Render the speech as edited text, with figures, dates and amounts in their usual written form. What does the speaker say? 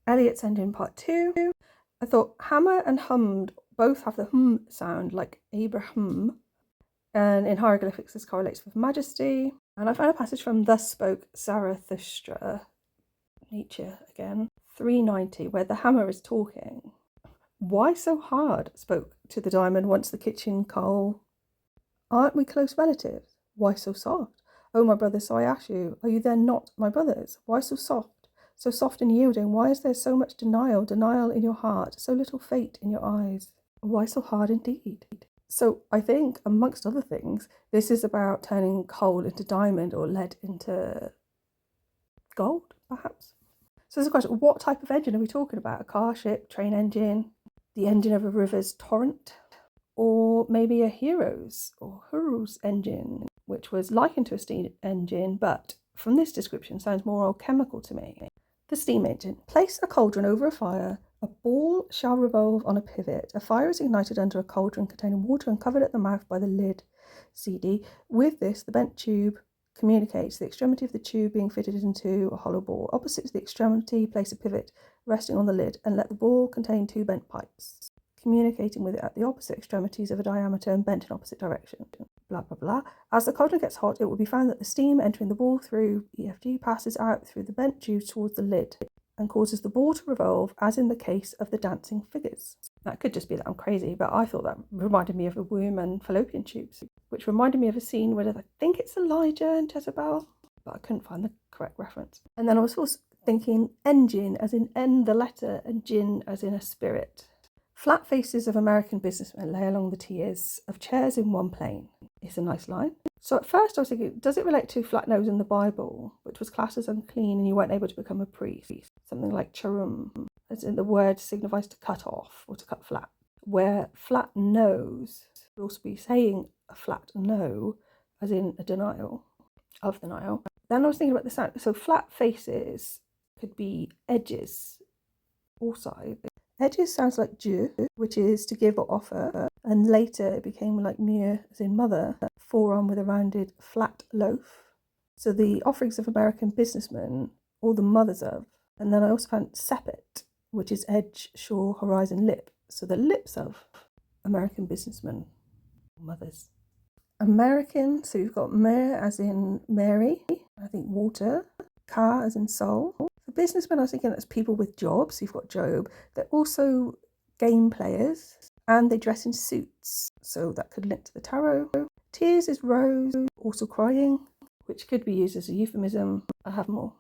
Eliot's Engine Part 2. I thought hammer and hummed both have the sound like Abraham, and in hieroglyphics this correlates with majesty. And I found a passage from Thus Spoke Zarathustra, Nietzsche again, 390, where the hammer is talking. Why so hard? Spoke to the diamond once the kitchen coal. Aren't we close relatives? Why so soft? Oh, my brother, so I ask you, are you then not my brothers? Why so soft? So soft and yielding, why is there so much denial in your heart, so little fate in your eyes? Why so hard indeed? So I think, amongst other things, this is about turning coal into diamond or lead into gold, perhaps. So there's a question, what type of engine are we talking about? A car, ship, train engine, the engine of a river's torrent, or maybe a hero's engine, which was likened to a steam engine, but from this description sounds more alchemical to me. The steam engine. Place a cauldron over a fire. A ball shall revolve on a pivot. A fire is ignited under a cauldron containing water and covered at the mouth by the lid. CD. With this, the bent tube communicates, the extremity of the tube being fitted into a hollow ball. Opposite to the extremity, place a pivot resting on the lid and let the ball contain two bent pipes, communicating with it at the opposite extremities of a diameter and bent in opposite direction. Blah, blah, blah. As the cauldron gets hot, it will be found that the steam entering the ball through EFG passes out through the bent tube towards the lid and causes the ball to revolve, as in the case of the dancing figures. That could just be that I'm crazy, but I thought that reminded me of a womb and fallopian tubes, which reminded me of a scene where I think it's Elijah and Jezebel, but I couldn't find the correct reference. And then I was also thinking engine, as in N the letter, and jinn, as in a spirit. Flat faces of American businessmen lay along the tiers of chairs in one plane. It's a nice line. So at first I was thinking, does it relate to flat nose in the Bible, which was classed as unclean and you weren't able to become a priest? Something like charum, as in the word signifies to cut off or to cut flat. Where flat nose would also be saying a flat no, as in a denial of denial. Then I was thinking about the sound. So flat faces could be edges or sides. Edges sounds like Dieu, which is to give or offer, and later it became like Mur, as in mother, forearm with a rounded flat loaf. So the offerings of American businessmen, all the mothers of, and then I also found sepet, which is edge, shore, horizon, lip. So the lips of American businessmen, mothers. American, so you've got Mer as in Mary, I think water, Ka as in soul. For businessmen, I was thinking that's people with jobs. You've got Job. They're also game players and they dress in suits. So that could link to the tarot. Tears is rose, also crying, which could be used as a euphemism. I have more.